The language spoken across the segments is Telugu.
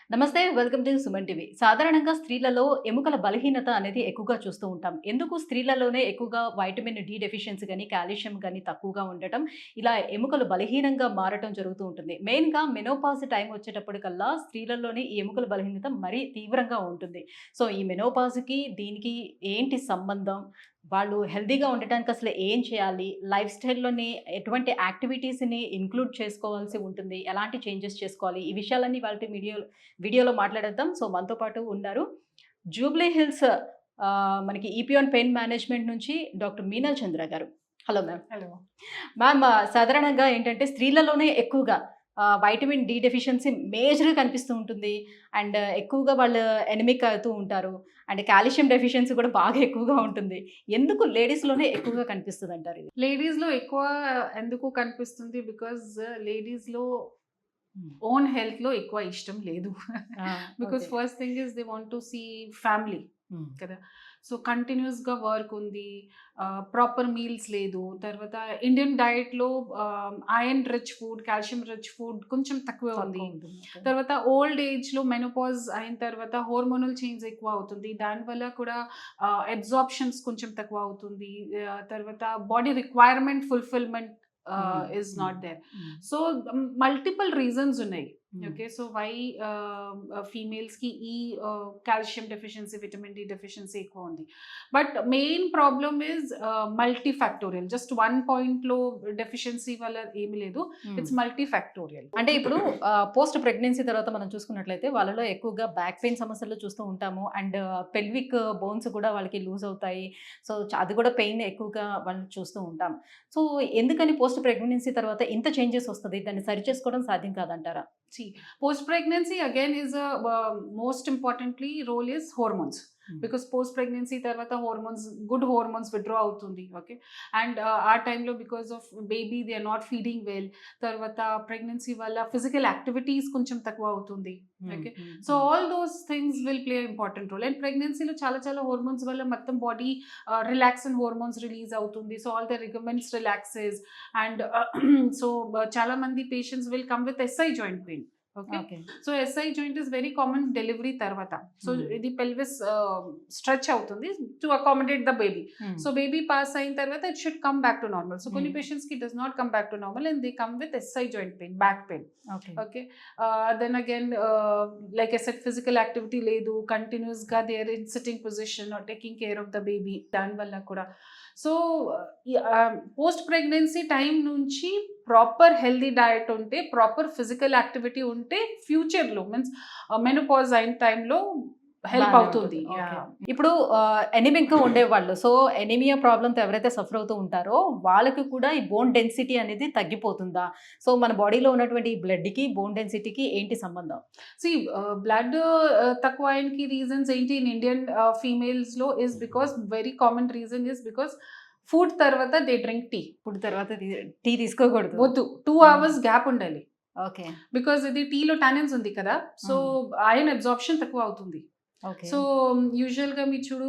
నమస్తే. Welcome to Suman TV. సాధారణంగా స్త్రీలలో ఎముకల బలహీనత అనేది ఎక్కువగా చూస్తూ ఉంటాం. ఎందుకు స్త్రీలలోనే ఎక్కువగా వైటమిన్ డి డెఫిషియన్సీ గాని, కాల్షియం గాని తక్కువగా ఉండటం, ఇలా ఎముకలు బలహీనంగా మారటం జరుగుతూ ఉంటుంది. మెయిన్‌గా మెనోపాజ్ టైం వచ్చేటప్పటికల్లా స్త్రీలలోని ఈ ఎముకల బలహీనత మరీ తీవ్రంగా ఉంటుంది. సో, ఈ మెనోపాజ్‌కి దీనికి ఏంటి సంబంధం? వాళ్ళు హెల్తీగా ఉండటానికి అసలు ఏం చేయాలి? లైఫ్ స్టైల్‌లోని ఎటువంటి యాక్టివిటీస్‌ని ఇంక్లూడ్ చేసుకోవాల్సి ఉంటుంది? ఎలాంటి చేంజెస్ చేసుకోవాలి? ఈ విషయాలన్నీ ఇవాల్టి వీడియోలో మాట్లాడేద్దాం. సో, మనతో పాటు ఉన్నారు. జూబ్లీ హిల్స్ మనకి ఈపీఆన్ పెయిన్ మేనేజ్మెంట్ నుంచి డాక్టర్ మీనల్ చంద్ర గారు. Hello ma'am. హలో. మ్యామ్, సాధారణంగా ఏంటంటే స్త్రీలలోనే ఎక్కువగా వైటమిన్ డి డెఫిషియన్సీ మేజర్‌గా కనిపిస్తూ ఉంటుంది. అండ్ ఎక్కువగా వాళ్ళు ఎనిమిక్ అవుతూ ఉంటారు. అండ్ కాల్షియం డెఫిషియన్సీ కూడా బాగా ఎక్కువగా ఉంటుంది. ఎందుకు లేడీస్‌లోనే ఎక్కువగా కనిపిస్తదంటారు ఇది? లేడీస్‌లో ఎక్కువ ఎందుకు కనిపిస్తుంది? బికాజ్ లేడీస్‌లో హ్మ్. ఓన్ హెల్త్‌లో ఎక్కువ ఇష్టం లేదు. ఆ! Because okay. First thing is they want to see family hmm. కదా! సో, కంటిన్యూస్‌గా వర్క్ ఉంది. ప్రాపర్ మీల్స్ లేదు. తర్వాత ఇండియన్ డైట్‌లో iron rich food, calcium rich food కొంచెం తక్కువే ఉంది. తక్కువ ఉంటుంది. ఓకే. తర్వాత ఓల్డ్ ఏజ్‌లో మెనోపాజ్ అయిన తర్వాత హార్మోనల్ చేంజ్ ఎక్కువ అవుతుంది. దానివల్ల కూడా అబ్జార్ప్షన్స్ కొంచెం తక్కువ అవుతుంది. తర్వాత body requirement fulfilment hmm. Is hmm. Not there. Hmm. So, multiple reasons ఉన్నాయి. హ్మ్. ఓకే. సో, వై ఫీమేల్స్‌కి ఈ calcium deficiency, vitamin D deficiency ఎక్కువ ఉంది. But main problem is multifactorial. Just one పాయింట్‌లో డెఫిషియన్సీ వల్ల ఏమీ లేదు. హ్మ్. It's multifactorial. అంటే ఇప్పుడు పోస్ట్ ప్రెగ్నెన్సీ తర్వాత మనం చూసుకున్నట్లయితే వాళ్ళలో ఎక్కువగా బ్యాక్ పెయిన్ సమస్యలు చూస్తూ ఉంటాము. అండ్ పెల్విక్ బోన్స్ కూడా వాళ్ళకి లూజ్ అవుతాయి. సో, అది కూడా పెయిన్ ఎక్కువగా వాళ్ళు చూస్తూ ఉంటాం. సో, ఎందుకని పోస్ట్ ప్రెగ్నెన్సీ తర్వాత ఇంత చేంజెస్ వస్తది? దాన్ని సరిచేసుకోవడం సాధ్యం కాదంటారా? See, post pregnancy again is a most importantly role is hormones. Hmm. Because post pregnancy తర్వాత గుడ్ హార్మోన్స్ విత్డ్రా అవుతుంది. ఓకే. అండ్ ఆ టైంలో because of baby they are not feeding well. తర్వాత ప్రెగ్నెన్సీ వల్ల ఫిజికల్ యాక్టివిటీస్ కొంచెం తక్కువ అవుతుంది. Hmm. Okay. Hmm. So hmm. All those things will play important role. And ప్రెగ్నెన్సీలో చాలా చాలా హార్మోన్స్ వల్ల మొత్తం బాడీ రిలాక్సన్ హార్మోన్స్ రిలీజ్ అవుతుంది. So all the ligaments relaxes. And so చాలా మంది patients will come with SI joint pain. Okay. Okay. So SI joint is very common delivery తర్వాత. So hmm. ఇది పెల్విస్ స్ట్రెచ్ అవుతుంది to accommodate the baby. Hmm. So baby pass అయిన తర్వాత it should come back to normal. So కొన్ని హ్మ్. పేషెంట్స్ కి does not come back to normal and they come with SI joint pain, back pain. Okay. Okay. Then again like I said physical activity లేదు, కంటిన్యూస్ గా they are in sitting position or taking care of the baby, దానివల్ల కూడా. సో పోస్ట్ ప్రెగ్నెన్సీ టైం నుంచి ప్రాపర్ హెల్దీ డయట్ ఉంటే, ప్రాపర్ ఫిజికల్ యాక్టివిటీ ఉంటే ఫ్యూచర్లో మీన్స్ మెనోపాజ్ అయిన టైంలో హెల్ప్ బానే అవుతుంది. ఉంటుంది. ఓకే. ఇప్పుడు ఎనీమిక్‌గా ఉండేవాళ్ళు. సో, ఎనీమియా ప్రాబ్లమ్‌తో ఎవరైతే సఫర్ అవుతూ ఉంటారో వాళ్ళకి కూడా ఈ బోన్ డెన్సిటీ అనేది తగ్గిపోతుందా? సో, మన బాడీలో ఉన్నటువంటి ఈ బ్లడ్‌కి, బోన్ డెన్సిటీకి ఏంటి సంబంధం? సి బ్లడ్ తక్కువ ఆయనకి రీజన్స్ ఏంటి ఇన్ ఇండియన్ ఫీమేల్స్లో is because very common reason is because food తర్వాత దే డ్రింక్ టీ. ఫుడ్ తర్వాత టీ తీసుకోకూడదు. వద్దు, 2 హ్మ్. hours గ్యాప్ ఉండాలి. ఓకే. బికాస్ ఇది టీలో టానిన్స్ ఉంది కదా. సో ఐరన్ అబ్జార్ప్షన్ తక్కువ అవుతుంది. ఓకే. సో యూజువల్గా మీరు చూడు,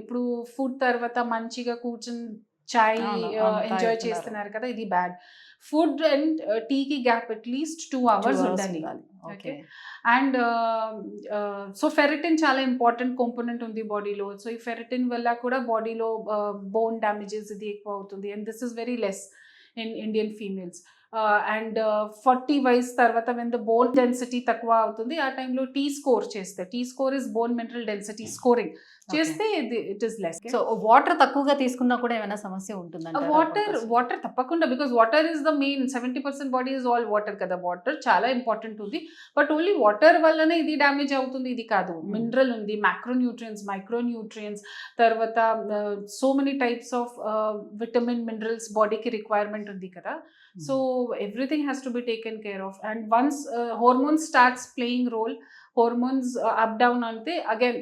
ఇప్పుడు ఫుడ్ తర్వాత మంచిగా కూర్చొని చాయ్ అవును. అవును. ఎంజాయ్ తాగుతున్నారు. చేస్తున్నారు కదా, ఇది బ్యాడ్. ఫుడ్ అండ్ టీకి గ్యాప్ అట్లీస్ట్ 2 2 hours అవర్స్ ఉండాలి. ఉండాలి. ఓకే. అండ్ సో ఫెరిటిన్ చాలా ఇంపార్టెంట్ కాంపోనెంట్ ఉంది బాడీలో. సో ఈ ఫెరిటిన్ వల్ల కూడా బాడీలో బోన్ డ్యామేజెస్ ఇది ఎక్కువ అవుతుంది. And this is very less in Indian females. And 40 వయసు తర్వాత వెన్ ద బోన్ డెన్సిటీ తక్కువ అవుతుంది, ఆ టైంలో టీ స్కోర్ చేస్తే, T score is bone mineral density scoring చేస్తే it is less. So, water తక్కువగా తీసుకున్నా కూడా ఏమైనా సమస్య ఉంటుందంటారా? వాటర్ తప్పకుండా, because water is the main 70% body is all water కదా. వాటర్ చాలా ఇంపార్టెంట్ ఉంది. బట్ ఓన్లీ వాటర్ వల్లనే ఇది డ్యామేజ్ అవుతుంది ఇది కాదు. మినరల్ ఉంది, మ్యాక్రోన్యూట్రియన్స్, మైక్రోన్యూట్రియన్స్, తర్వాత so many types of vitamin minerals బాడీకి రిక్వైర్మెంట్ ఉంది కదా. So everything has to be taken care of. And once hormone starts playing role, hormones up down అంటే again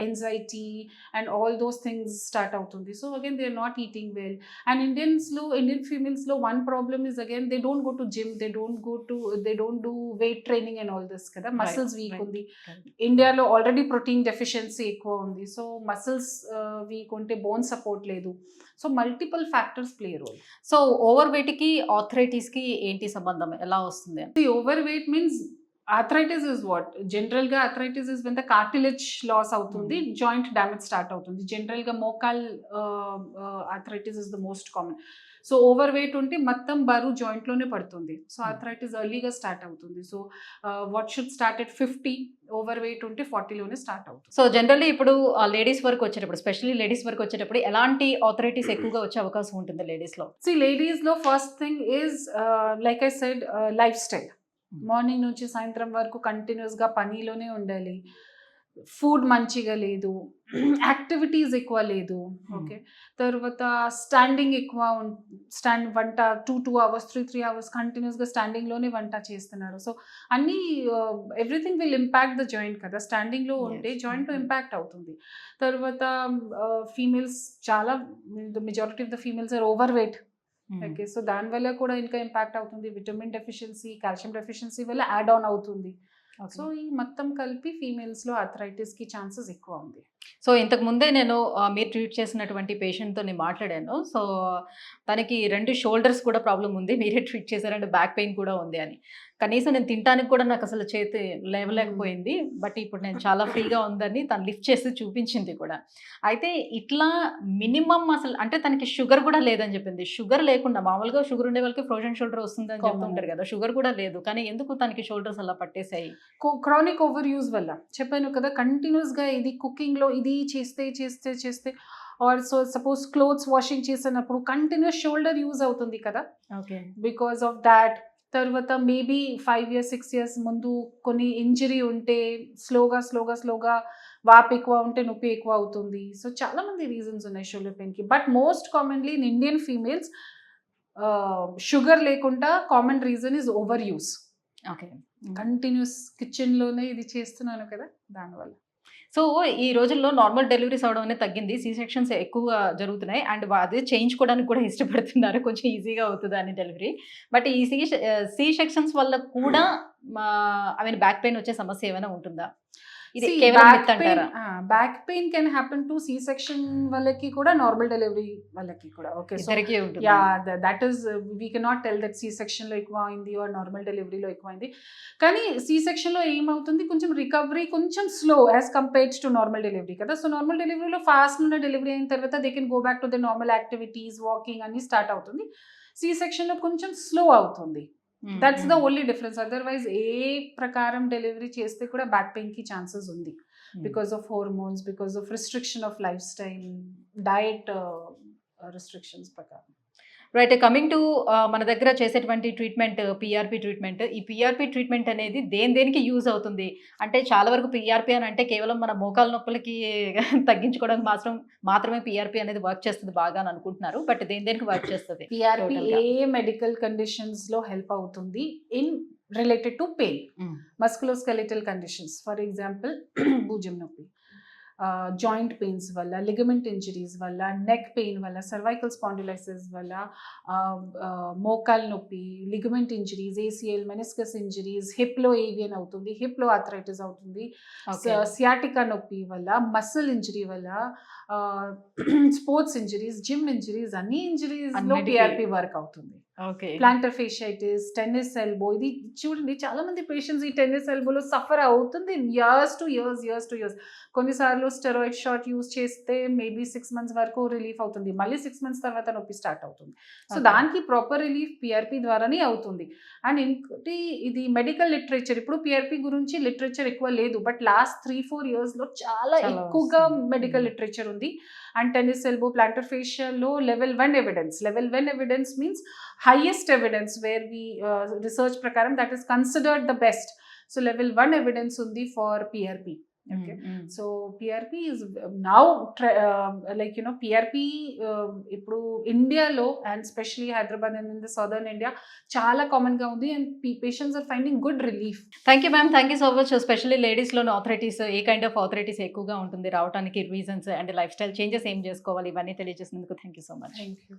anxiety and all those things start అవుతుంది. So again they are not eating well. And Indian ఫీమేల్స్లో one problem is again they don't go to gym, they don't do weight training and all this కదా. మసిల్స్ వీక్ ఉంది. ఇండియాలో ఆల్రెడీ ప్రోటీన్ డెఫిషియన్సీ ఎక్కువ ఉంది. సో మసిల్స్ వీక్ ఉంటే బోన్ సపోర్ట్ లేదు. So multiple factors play role. So, over వెయిట్‌కి, ఆర్థరైటిస్‌కి ఏంటి సంబంధం? ఎలా వస్తుంది? Over weight means arthritis is what general గా arthritis is when the cartilage loss అవుతుంది, జాయింట్ డ్యామేజ్ స్టార్ట్ అవుతుంది. జనరల్ గా మోకాల్ arthritis is the most common. So over weight ఉంటే మొత్తం బరువు జాయింట్ లోనే పడుతుంది. సో ఆర్థరైటిస్ ఎర్లీగా స్టార్ట్ అవుతుంది. So what should start at 50, over weight ఉంటే 40 లోనే స్టార్ట్ అవుతుంది. సో జనరల్లీ ఇప్పుడు లేడీస్ వరకు వచ్చేటప్పుడు, స్పెషల్లీ లేడీస్ వరకు వచ్చేటప్పుడు ఎలాంటి ఆథరైటిస్ ఎక్కువగా వచ్చే అవకాశం ఉంటుంది లేడీస్ లో? లేడీస్ లో first thing is like I said life style. Morning నుంచి సాయంత్రం వరకు కంటిన్యూస్ గా పనిలోనే ఉండాలి, ఫుడ్ మంచిగా లేదు, యాక్టివిటీస్ ఎక్కువ లేదు, ఓకే. తర్వాత స్టాండింగ్ ఎక్కువ, వంట 2 hours 3 hours కంటిన్యూస్ గా స్టాండింగ్ లోనే వంట చేస్తున్నారు. సో అన్ని everything will impact the joint కదా, స్టాండింగ్ లో ఉంటే జాయింట్ లో ఇంపాక్ట్ అవుతుంది. తర్వాత ఫీమేల్స్ చాలా, majority of the females are overweight, okay. So దానివల్ల కూడా ఇంకా ఇంపాక్ట్ అవుతుంది. విటమిన్ డెఫిషియన్సీ, కాల్షియం డెఫిషియన్సీ వల్ల యాడ్ ఆన్ అవుతుంది. సో ఈ మొత్తం కలిపి ఫీమేల్స్ లో ఆర్థరైటిస్ కి ఛాన్సెస్ ఎక్కువ ఉంది. సో ఇంతకు ముందే నేను మీరు ట్రీట్ చేసినటువంటి పేషెంట్తో నేను మాట్లాడాను. సో తనకి 2 షోల్డర్స్ కూడా ప్రాబ్లం ఉంది, మీరే ట్రీట్ చేశారంటే బ్యాక్ పెయిన్ కూడా ఉంది అని. కనీసం నేను తినడానికి కూడా నాకు అసలు చేతి లేవలేకపోయింది. బట్ ఇప్పుడు నేను చాలా ఫ్రీగా ఉందని తను లిఫ్ట్ చేసి చూపించింది కూడా. అయితే ఇట్లా మినిమం అసలు అంటే తనకి షుగర్ కూడా లేదని చెప్పింది. షుగర్ లేకుండా, మామూలుగా షుగర్ ఉండే వాళ్ళకి ఫ్రోజన్ షోల్డర్ వస్తుందని చెప్తుంటారు కదా, షుగర్ కూడా లేదు. కానీ ఎందుకు తనకి షోల్డర్స్ అలా పట్టేశాయి? క్రానిక్ ఓవర్ యూజ్ వల్ల. చెప్పాను కదా, కంటిన్యూస్ గా ఇది కుకింగ్ లో ఇది చేస్తే or so suppose clothes washing చేసినప్పుడు కంటిన్యూస్ షోల్డర్ యూజ్ అవుతుంది కదా, ఓకే. Because of that. తర్వాత మేబీ 5 years 6 years ముందు కొన్ని ఇంజరీ ఉంటే స్లోగా వాపు ఎక్కువ ఉంటే నొప్పి ఎక్కువ అవుతుంది. సో చాలా మంది రీజన్స్ ఉన్నాయి షోల్డర్ పెయిన్ కి. But most commonly in Indian females sugar లేకుండా common reason is over use. Okay. Continuous kitchen లోనే ఇది చేస్తున్నాను కదా, దానివల్ల. సో ఈ రోజుల్లో నార్మల్ డెలివరీస్ అవడం అనేది తగ్గింది, సి సెక్షన్స్ ఎక్కువగా జరుగుతున్నాయి. అండ్ అదే చేయించుకోవడానికి కూడా ఇష్టపడుతున్నారు, కొంచెం ఈజీగా అవుతుంది అని డెలివరీ. బట్ ఈ సి సెక్షన్స్ వల్ల కూడా బ్యాక్ పెయిన్ వచ్చే సమస్య ఏమైనా ఉంటుందా? ఇది కేవలం మిత్ అంటారా? Back pain can happen to C section వాళ్ళకి కూడా, నార్మల్ డెలివరీ వాళ్ళకి కూడా. Okay, yeah, that is we cannot tell that C section లో ఎక్కువ అయింది ఆర్ నార్మల్ డెలివరీలో ఎక్కువ అయింది. కానీ సి సెక్షన్ లో ఏమవుతుంది, కొంచెం రికవరీ కొంచెం slow as compared to normal delivery కదా. సో నార్మల్ డెలివరీలో ఫాస్ట్ ఉన్న డెలివరీ అయిన తర్వాత they can go back to the normal activities, walking అన్ని స్టార్ట్ అవుతుంది. సి సెక్షన్ లో కొంచెం స్లో అవుతుంది. That's the only difference. Otherwise ఏ ప్రకారం డెలివరీ చేస్తే కూడా బ్యాక్ పెయిన్ కి ఛాన్సెస్ ఉంది, because of hormones, because of restriction of life style, diet restrictions ప్రకారం. రైట్. కమింగ్ టు మన దగ్గర చేసేటువంటి ట్రీట్మెంట్, పిఆర్పి ట్రీట్మెంట్. ఈ పిఆర్పి ట్రీట్మెంట్ అనేది దేనికి యూజ్ అవుతుంది అంటే, చాలా వరకు పిఆర్పి అని అంటే కేవలం మన మోకాల నొప్పులకి తగ్గించుకోవడానికి మాత్రమే పిఆర్పి అనేది వర్క్ చేస్తుంది బాగా అని అనుకుంటున్నారు. బట్ దేనికి వర్క్ చేస్తుంది పిఆర్పి? ఏ మెడికల్ కండిషన్స్ లో హెల్ప్ అవుతుంది in related to pain, musculoskeletal conditions. For example భుజం నొప్పి, జాయింట్ పెయిన్స్ వల్ల, లిగమెంట్ ఇంజరీస్ వల్ల, నెక్ పెయిన్ వల్ల, సర్వైకల్ స్పాండిలైసిస్ వల్ల, మోకాల్ నొప్పి, ligament injuries, ACL, meniscus injuries, hip లో ఏవియన్ అవుతుంది, హిప్ లో ఆర్థరైటిస్ అవుతుంది, సియాటికా నొప్పి వల్ల, మసిల్ ఇంజరీ వల్ల, స్పోర్ట్స్ ఇంజరీస్, జిమ్ ఇంజరీస్, అన్ని ఇంజరీస్ లో పిఆర్పి వర్క్ అవుతుంది. ప్లాంటర్ ఫేషియైటిస్, టెన్నిస్ ఎల్బో, ఇది చూడండి చాలా మంది పేషెంట్స్ ఈ టెన్నిస్ ఎల్బోలో సఫర్ అవుతుంది ఇయర్స్ టు ఇయర్స్. కొన్నిసార్లు స్టెరాయిడ్ షాట్ యూస్ చేస్తే మేబీ 6 months వరకు రిలీఫ్ అవుతుంది, మళ్ళీ 6 months తర్వాత నొప్పి స్టార్ట్ అవుతుంది. సో దానికి ప్రాపర్ రిలీఫ్ పిఆర్పి ద్వారానే అవుతుంది. అండ్ ఇంకోటి, ఇది మెడికల్ లిటరేచర్, ఇప్పుడు పిఆర్పి గురించి లిటరేచర్ ఎక్కువ లేదు, బట్ లాస్ట్ 3-4 years లో చాలా ఎక్కువగా మెడికల్ లిటరేచర్ ఉంది. And tennis elbow, planter facial లో level 1 evidence means highest evidence where we research prakaram that is considered the best. So level 1 evidence undi for PRP. Okay. So PRP is now PRP ఇప్పుడు ఇండియాలో and specially Hyderabad and in the southern India చాలా కామన్ గా ఉంది and patients are finding good relief. Thank you ma'am, thank you so much. Specially ladies లోని ఆథరైటిస్, ఏ కైండ్ ఆఫ్ ఆథరైటిస్ ఎక్కువగా ఉంటుంది రావడానికి, reasons and life style changes ఏం చేసుకోవాలి, ఇవన్నీ తెలియజేసినందుకు thank you so much. Thank you.